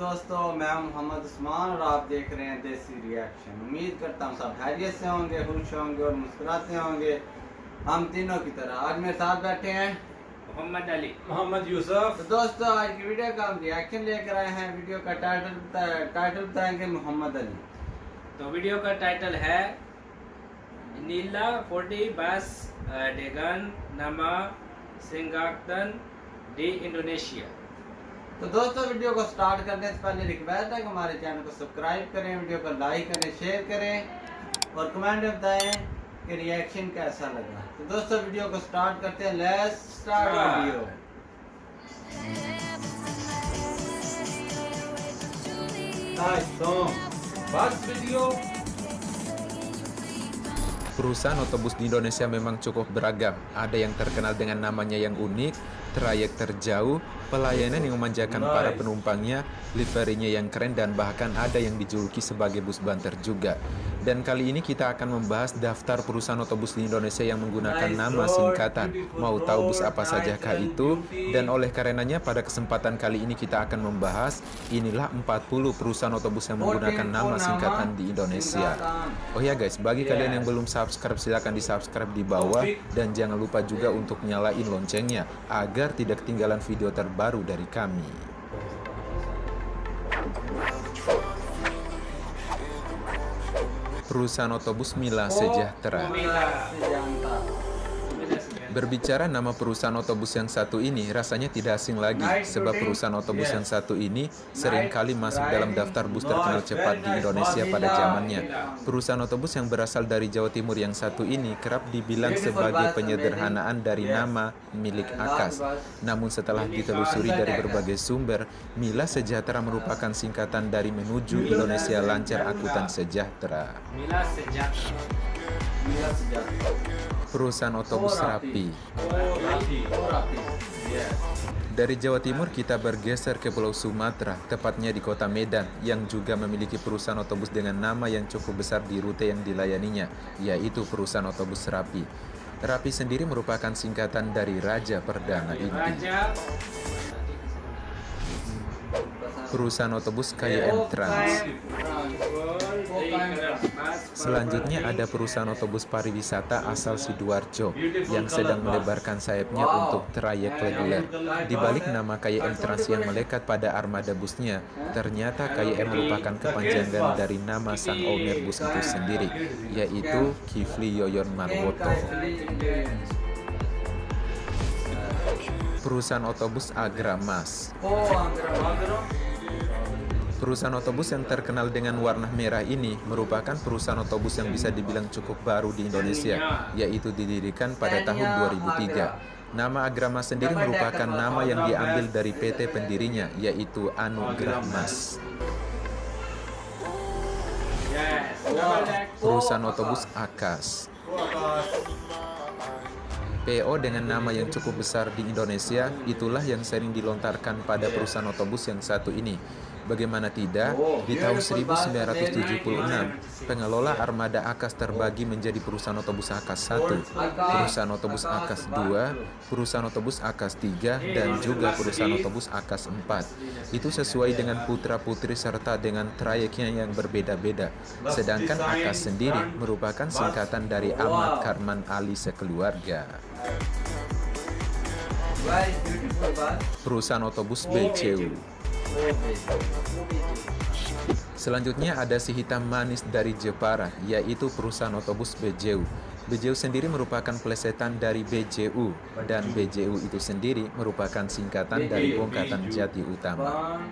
दोस्तों, मैं मोहम्मद उस्मान और आप देख रहे हैं देसी रिएक्शन। उम्मीद करता हूँ सब खैरियत से होंगे, खुश होंगे और मुस्कुराते होंगे हम तीनों की तरह। आज मेरे साथ बैठे हैं मोहम्मद अली, मोहम्मद यूसुफ। तो दोस्तों, आज की वीडियो का हम रिएक्शन लेकर आए हैं। वीडियो का टाइटल बताएंगे मोहम्मद अली। तो वीडियो का टाइटल है नीला 40 बस डेगन नमा सिंगाक्तन डी इंडोनेशिया। तो दोस्तों, वीडियो को स्टार्ट करने से पहले रिक्वेस्ट है कि हमारे चैनल को सब्सक्राइब करें, वीडियो को लाइक करें, शेयर करें और कमेंट में बताएं कि रिएक्शन कैसा लगा। तो दोस्तों, वीडियो को स्टार्ट करते हैं। Let's start video. Bus video. Perusahaan otobus di Indonesia memang cukup beragam. Ada yang terkenal dengan namanya yang unik, trayek terjauh, pelayanan yang memanjakan para penumpangnya, liverinya yang keren, dan bahkan ada yang dijuluki sebagai bus banter juga. Dan kali ini kita akan membahas daftar perusahaan otobus di Indonesia yang menggunakan nama singkatan. Mau tahu bus apa sajakah itu? Dan oleh karenanya pada kesempatan kali ini kita akan membahas inilah 40 perusahaan otobus yang menggunakan nama singkatan di Indonesia. Oh ya guys, bagi kalian yang belum subscribe silahkan di subscribe di bawah. Dan jangan lupa juga untuk nyalain loncengnya agar tidak ketinggalan video terbaru dari kami. Perusahaan otobus Mila Sejahtera. Berbicara nama perusahaan otobus yang satu ini rasanya tidak asing lagi, sebab perusahaan otobus yang satu ini seringkali masuk dalam daftar bus terkenal cepat di Indonesia pada zamannya. Perusahaan otobus yang berasal dari Jawa Timur yang satu ini kerap dibilang sebagai penyederhanaan dari nama milik Akas. Namun setelah ditelusuri dari berbagai sumber, Mila Sejahtera merupakan singkatan dari menuju Indonesia Lancar Akutan Sejahtera. Mila Sejahtera. Perusahaan otobus Rapi. Dari Jawa Timur kita bergeser ke Pulau Sumatera, tepatnya di kota Medan, yang juga memiliki perusahaan otobus dengan nama yang cukup besar di rute yang dilayaninya, yaitu perusahaan otobus Rapi. Rapi sendiri merupakan singkatan dari Raja Perdana Inti. Perusahaan otobus KYM Trans. Selanjutnya ada perusahaan otobus pariwisata asal Sidoarjo yang sedang melebarkan sayapnya untuk trayek reguler. Di balik nama KYM Trans yang melekat pada armada busnya, ternyata KYM merupakan kepanjangan dari nama sang owner bus itu sendiri, yaitu Kifli Yoyon Marwoto. Perusahaan otobus Agramas. Perusahaan otobus yang terkenal dengan warna merah ini merupakan perusahaan otobus yang bisa dibilang cukup baru di Indonesia, yaitu didirikan pada tahun 2003. Nama Agramas sendiri merupakan nama yang diambil dari PT pendirinya, yaitu Anugrah Mas. Perusahaan otobus Akas. PO dengan nama yang cukup besar di Indonesia, itulah yang sering dilontarkan pada perusahaan otobus yang satu ini. Bagaimana tidak, di tahun 1976, pengelola armada Akas terbagi menjadi perusahaan otobus Akas 1, perusahaan otobus Akas 2, perusahaan otobus Akas 3, dan juga perusahaan otobus Akas 4. Itu sesuai dengan putra-putri serta dengan trayeknya yang berbeda-beda. Sedangkan Akas sendiri merupakan singkatan dari Ahmad Karman Ali sekeluarga. Perusahaan otobus BCU. Selanjutnya ada si hitam manis dari Jepara, yaitu perusahaan otobus BJU. BJU sendiri merupakan plesetan dari BJU, dan BJU itu sendiri merupakan singkatan dari Bongkatan Jati Utama.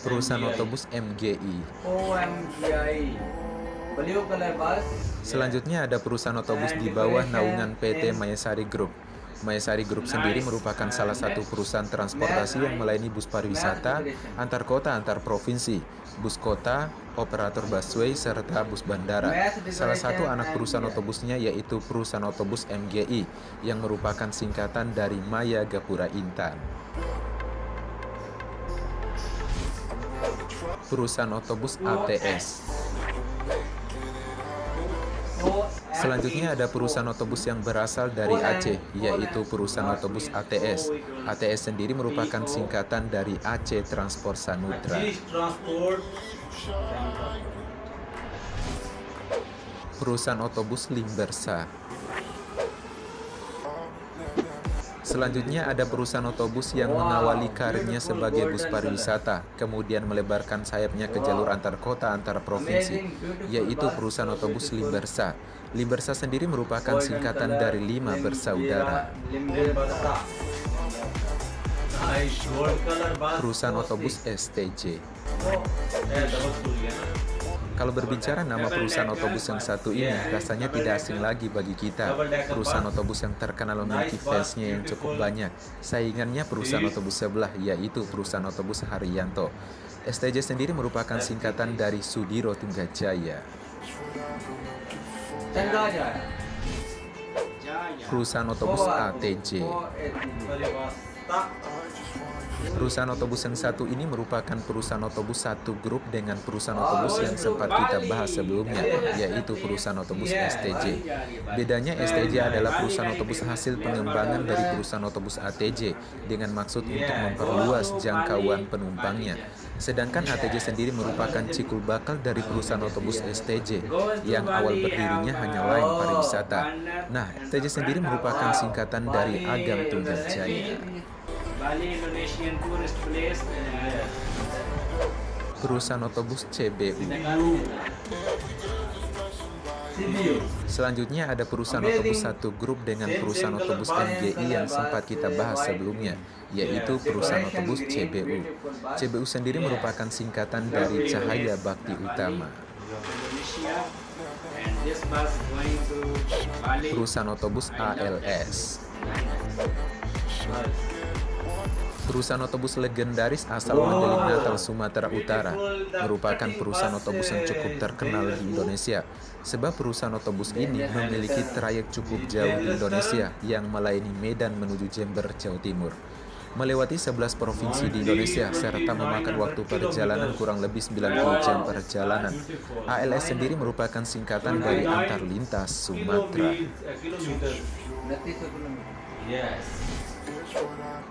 Perusahaan otobus MGI. Selanjutnya ada perusahaan otobus di bawah naungan PT Mayasari Group. Mayasari Group sendiri merupakan salah satu perusahaan transportasi yang melayani bus pariwisata, antar kota, antar provinsi, bus kota, operator busway, serta bus bandara. Salah satu anak perusahaan otobusnya yaitu perusahaan otobus MGI, yang merupakan singkatan dari Maya Gapura Intan. Perusahaan otobus ATS. Selanjutnya ada perusahaan otobus yang berasal dari Aceh, yaitu perusahaan otobus ATS. ATS sendiri merupakan singkatan dari Aceh Transport Samudra. Transport. Perusahaan otobus Limbersa. Selanjutnya ada perusahaan otobus yang mengawali karirnya sebagai bus pariwisata, kemudian melebarkan sayapnya ke jalur antar kota antar provinsi, yaitu perusahaan otobus Limbersa. Limbersa sendiri merupakan singkatan dari 5 bersaudara. Perusahaan otobus STJ. Kalau berbicara nama perusahaan otobus yang satu ini, rasanya tidak asing lagi bagi kita. Perusahaan otobus yang terkenal memiliki fansnya yang cukup banyak. Saingannya perusahaan otobus sebelah, yaitu perusahaan otobus Haryanto. STJ sendiri merupakan singkatan dari Sudiro Tunggajaya. Perusahaan otobus ATJ. Perusahaan otobus yang satu ini merupakan perusahaan otobus satu grup dengan perusahaan otobus yang sempat kita bahas sebelumnya, yaitu perusahaan otobus STJ. Bedanya STJ adalah perusahaan otobus hasil pengembangan dari perusahaan otobus ATJ dengan maksud untuk memperluas jangkauan penumpangnya. Sedangkan ATJ sendiri merupakan cikul bakal dari perusahaan otobus STJ yang awal berdirinya hanya lain pariwisata. Nah, STJ sendiri merupakan singkatan dari Agam Tunggajaya. Bali Indonesian Tourist Place. Perusahaan otobus CBU. Selanjutnya ada perusahaan otobus satu grup dengan perusahaan otobus MGI yang sempat kita bahas sebelumnya, yaitu perusahaan otobus CBU. CBU sendiri merupakan singkatan dari Cahaya Bakti Utama. Perusahaan otobus ALS. Perusahaan otobus legendaris asal Mandailing Natal, Sumatera Utara, merupakan perusahaan otobus yang cukup terkenal di Indonesia. Sebab perusahaan otobus ini memiliki trayek cukup jauh di Indonesia yang melayani Medan menuju Jember, Jawa Timur. Melewati 11 provinsi di Indonesia serta memakan waktu perjalanan kurang lebih 90 jam perjalanan. ALS sendiri merupakan singkatan dari Antar Lintas Sumatera.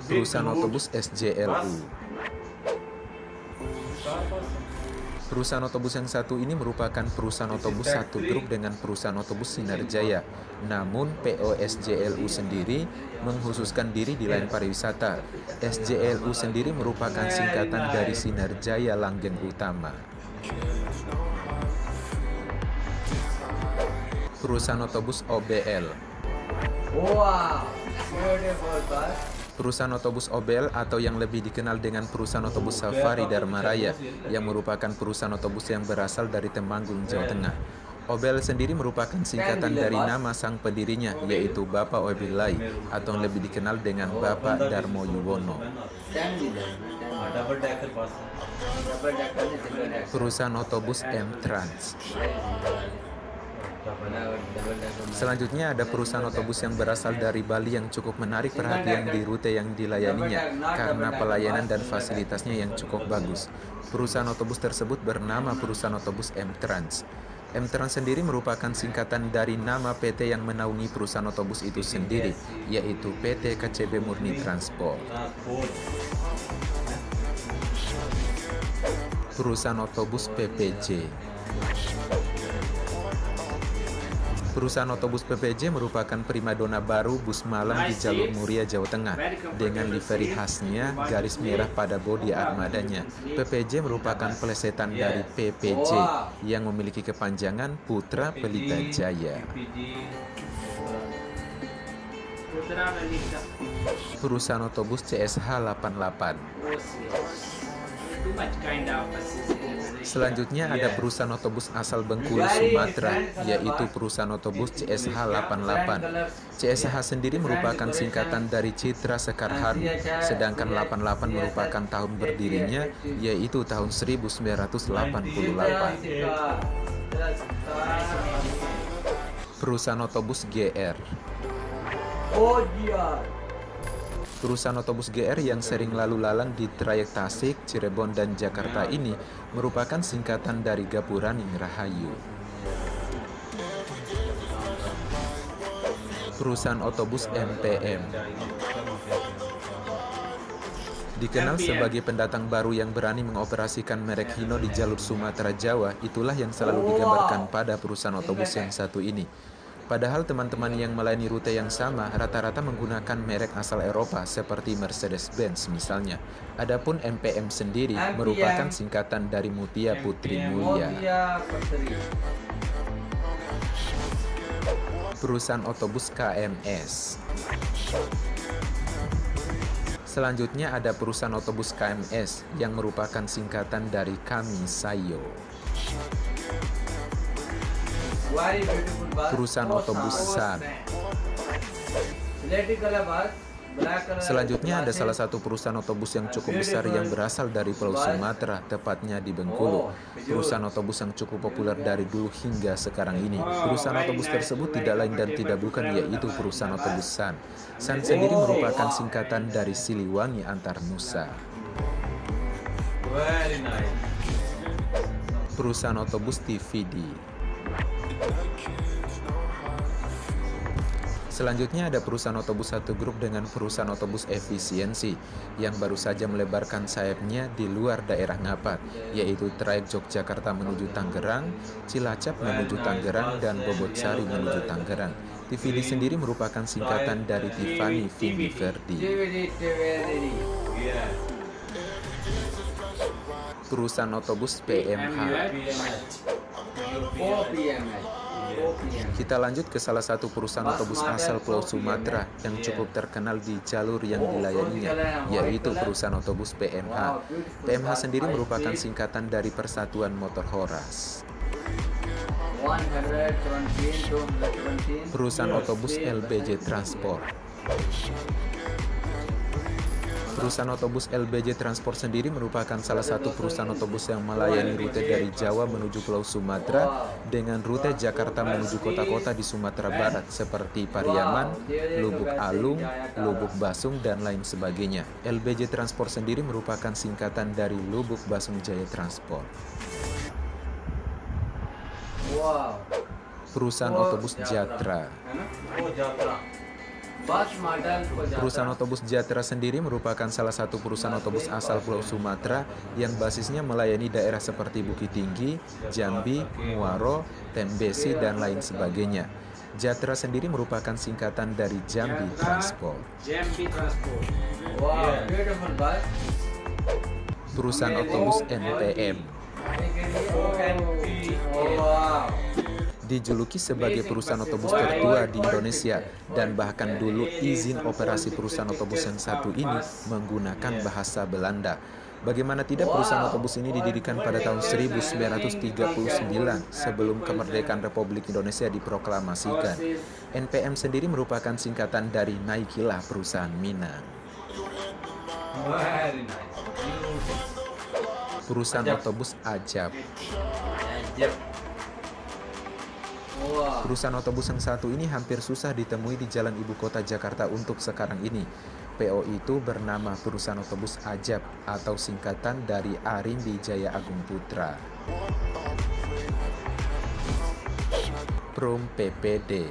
Perusahaan otobus SJLU. Perusahaan otobus yang satu ini merupakan perusahaan otobus satu grup dengan perusahaan otobus Sinarjaya. Namun PO SJLU sendiri menghususkan diri di lain pariwisata. SJLU sendiri merupakan singkatan dari Sinarjaya Langgeng Utama. Perusahaan otobus OBL. Wow, beautiful bus. Perusahaan otobus OBL atau yang lebih dikenal dengan perusahaan otobus Safari Dharma Raya yang merupakan perusahaan otobus yang berasal dari Temanggung, Jawa Tengah. OBL sendiri merupakan singkatan dari nama sang pendirinya, yaitu Bapak Obilai atau yang lebih dikenal dengan Bapak Darmo Yuwono. Perusahaan otobus M-Trans. Selanjutnya ada perusahaan otobus yang berasal dari Bali yang cukup menarik perhatian di rute yang dilayaninya karena pelayanan dan fasilitasnya yang cukup bagus. Perusahaan otobus tersebut bernama perusahaan otobus M-Trans. M-Trans sendiri merupakan singkatan dari nama PT yang menaungi perusahaan otobus itu sendiri, yaitu PT KCB Murni Transport. Perusahaan otobus PPJ. Perusahaan otobus PPJ merupakan primadona baru bus malam di jalur Muria, Jawa Tengah. Dengan livery khasnya, garis merah pada bodi armadanya. PPJ merupakan pelesetan dari PPJ yang memiliki kepanjangan Putra Pelita Jaya. Perusahaan otobus CSH 88. Selanjutnya ada perusahaan otobus asal Bengkulu, Sumatera, yaitu perusahaan otobus CSH 88. CSH sendiri merupakan singkatan dari Citra Sekar Haru, sedangkan 88 merupakan tahun berdirinya, yaitu tahun 1988. Perusahaan otobus GR. Perusahaan otobus GR yang sering lalu lalang di trayek Tasik, Cirebon, dan Jakarta ini merupakan singkatan dari Gapuraning Rahayu. Perusahaan otobus MPM dikenal sebagai pendatang baru yang berani mengoperasikan merek Hino di jalur Sumatera Jawa. Itulah yang selalu digambarkan pada perusahaan otobus yang satu ini. Padahal teman-teman yang melayani rute yang sama rata-rata menggunakan merek asal Eropa seperti Mercedes-Benz misalnya. Adapun MPM sendiri merupakan singkatan dari Mutia Putri Mulia. Perusahaan otobus KMS. Selanjutnya ada perusahaan otobus KMS yang merupakan singkatan dari Kami Sayo. Perusahaan otobus SAN. Selanjutnya ada salah satu perusahaan otobus yang cukup besar yang berasal dari Pulau Sumatera, tepatnya di Bengkulu. Perusahaan otobus yang cukup populer dari dulu hingga sekarang ini. Perusahaan otobus tersebut tidak lain dan tidak bukan yaitu perusahaan otobus SAN. SAN sendiri merupakan singkatan dari Siliwangi Antar Nusa. Perusahaan otobus TVD. Selanjutnya ada perusahaan otobus satu grup dengan perusahaan otobus efisiensi yang baru saja melebarkan sayapnya di luar daerah Ngapat, yaitu trayek Yogyakarta menuju Tangerang, Cilacap menuju Tangerang, dan Bobotsari menuju Tangerang. TVD sendiri merupakan singkatan dari Tiffany Vindi Verdi. Perusahaan otobus PMH. Kita lanjut ke salah satu perusahaan otobus asal Pulau Sumatera yang cukup terkenal di jalur yang dilayaninya, yaitu perusahaan otobus PMH. PMH sendiri merupakan singkatan dari Persatuan Motor Horas. Perusahaan otobus LBJ Transport. Perusahaan otobus LBJ Transport sendiri merupakan salah satu perusahaan otobus yang melayani rute dari Jawa menuju Pulau Sumatera dengan rute Jakarta menuju kota-kota di Sumatera Barat seperti Pariaman, Lubuk Alung, Lubuk Basung, dan lain sebagainya. LBJ Transport sendiri merupakan singkatan dari Lubuk Basung Jaya Transport. Perusahaan otobus Jatra. Perusahaan otobus Jatra sendiri merupakan salah satu perusahaan otobus asal Pulau Sumatera yang basisnya melayani daerah seperti Bukit Tinggi, Jambi, Muaro, Tembesi, dan lain sebagainya. Jatra sendiri merupakan singkatan dari Jambi Transport. Perusahaan otobus NPM. Dijuluki sebagai perusahaan otobus tertua di Indonesia dan bahkan dulu izin operasi perusahaan otobus yang satu ini menggunakan bahasa Belanda. Bagaimana tidak, perusahaan otobus ini didirikan pada tahun 1939 sebelum kemerdekaan Republik Indonesia diproklamasikan. NPM sendiri merupakan singkatan dari Naikilah Perusahaan Minang. Perusahaan otobus Ajab. Perusahaan otobus yang satu ini hampir susah ditemui di jalan ibu kota Jakarta untuk sekarang ini. PO itu bernama Perusahaan Otobus Ajab atau singkatan dari Arimbi Jaya Agung Putra. Perum PPD.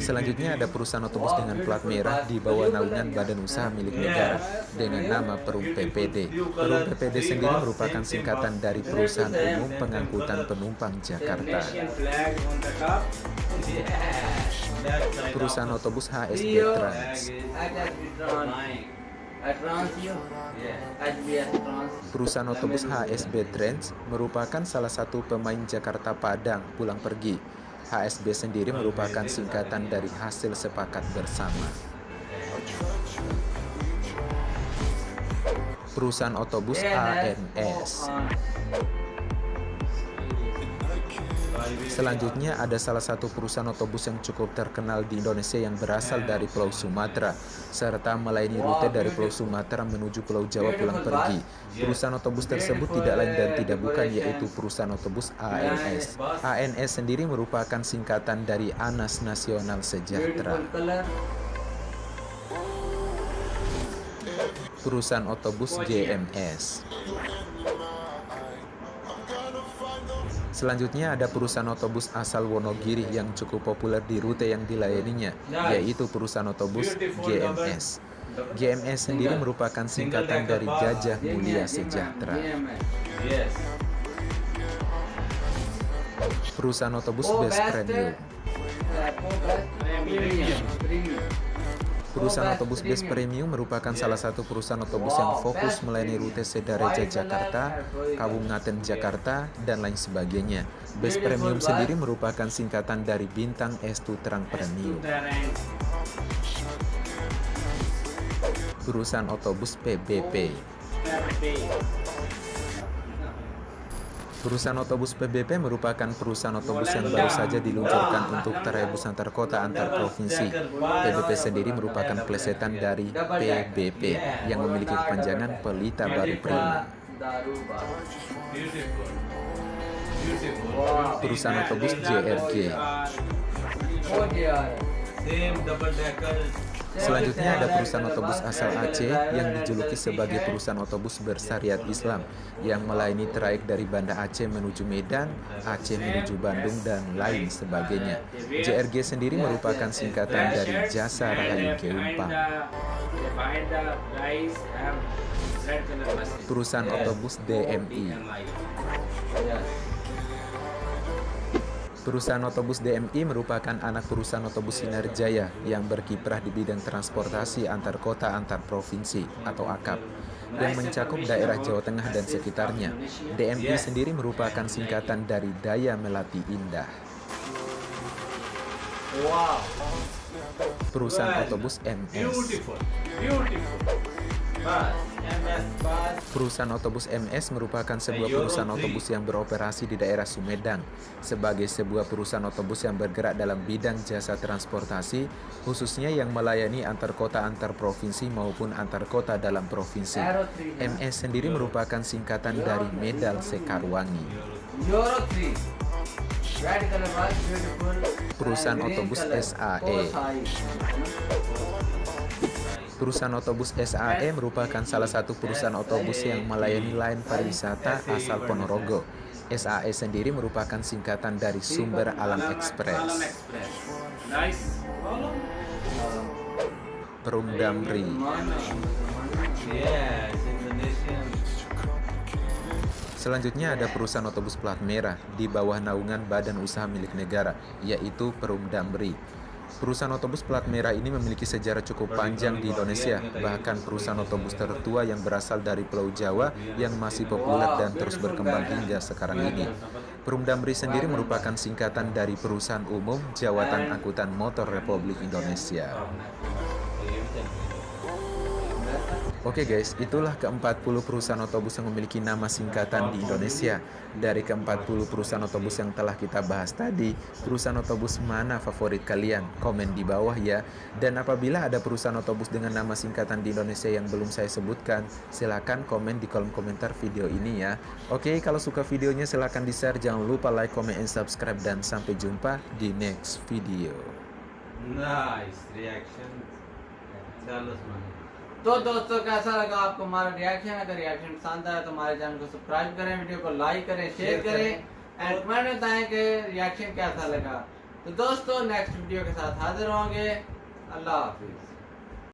Selanjutnya ada perusahaan otobus dengan plat merah di bawah naungan badan usaha milik negara dengan nama Perum PPD. Perum PPD sendiri merupakan singkatan dari Perusahaan Umum Pengangkutan Penumpang Jakarta. Perusahaan otobus HSB Trans. Perusahaan otobus HSB Trans merupakan salah satu pemain Jakarta Padang pulang pergi. HSB sendiri merupakan singkatan dari hasil sepakat bersama. Perusahaan otobus ANS. Selanjutnya ada salah satu perusahaan otobus yang cukup terkenal di Indonesia yang berasal dari Pulau Sumatera serta melayani rute dari Pulau Sumatera menuju Pulau Jawa pulang pergi. Perusahaan otobus tersebut tidak lain dan tidak bukan yaitu perusahaan otobus ANS. ANS sendiri merupakan singkatan dari Anas Nasional Sejahtera. Perusahaan otobus GMS. Selanjutnya ada perusahaan otobus asal Wonogiri yang cukup populer di rute yang dilayaninya, yaitu perusahaan otobus GMS. GMS sendiri merupakan singkatan dari Gajah Mulia Sejahtera. Yes. Perusahaan otobus Best Premium. Perusahaan otobus Best Premium merupakan salah satu perusahaan otobus yang fokus melayani rute Sedareja Jakarta, Kabupaten Jakarta, dan lain sebagainya. Best Premium sendiri merupakan singkatan dari Bintang Estu Terang Premium. Perusahaan otobus PBP. Perusahaan otobus PBP merupakan perusahaan otobus yang baru saja diluncurkan untuk trayek antar kota antar provinsi. PBP sendiri merupakan plesetan dari PBP yang memiliki kepanjangan Pelita Baru Prima. Perusahaan otobus JRG. Selanjutnya ada perusahaan otobus asal Aceh yang dijuluki sebagai perusahaan otobus bersyariat Islam yang melayani trayek dari Banda Aceh menuju Medan, Aceh menuju Bandung, dan lain sebagainya. JRG sendiri merupakan singkatan dari Jasa Rahayu Keumpang. Perusahaan otobus DMI. Perusahaan otobus DMI merupakan anak perusahaan otobus Sinarjaya yang berkiprah di bidang transportasi antar kota antar provinsi atau AKAP dan mencakup daerah Jawa Tengah dan sekitarnya. DMI sendiri merupakan singkatan dari Daya Melati Indah. Perusahaan otobus MS. Perusahaan otobus MS merupakan sebuah perusahaan otobus yang beroperasi di daerah Sumedang sebagai sebuah perusahaan otobus yang bergerak dalam bidang jasa transportasi, khususnya yang melayani antar kota antar provinsi maupun antar kota dalam provinsi. MS sendiri merupakan singkatan dari Medal Sekarwangi. Perusahaan otobus SAE. Perusahaan otobus SAE merupakan salah satu perusahaan otobus yang melayani lain pariwisata asal Ponorogo. SAE sendiri merupakan singkatan dari Sumber Alam Express. Perum Damri. Selanjutnya ada perusahaan otobus plat merah di bawah naungan badan usaha milik negara, yaitu Perum Damri. Perusahaan otobus plat merah ini memiliki sejarah cukup panjang di Indonesia, bahkan perusahaan otobus tertua yang berasal dari Pulau Jawa yang masih populer dan terus berkembang hingga sekarang ini. Perum Damri sendiri merupakan singkatan dari Perusahaan Umum Jawatan Angkutan Motor Republik Indonesia. Oke guys, itulah ke-40 perusahaan otobus yang memiliki nama singkatan di Indonesia. Dari ke-40 perusahaan otobus yang telah kita bahas tadi, perusahaan otobus mana favorit kalian? Komen di bawah ya. Dan apabila ada perusahaan otobus dengan nama singkatan di Indonesia yang belum saya sebutkan, silakan komen di kolom komentar video ini ya. Oke, kalau suka videonya silakan di-share, jangan lupa like, comment, and subscribe, dan sampai jumpa di next video. Nice reaction. तो दोस्तों कैसा लगा आपको हमारा रिएक्शन? अगर रिएक्शन पसंद आया तो हमारे चैनल को सब्सक्राइब करें, वीडियो को लाइक करें, शेयर करें एंड कमेंट में बताएं कि रिएक्शन कैसा लगा। तो दोस्तों नेक्स्ट वीडियो के साथ हाजिर होंगे। अल्लाह हाफिज।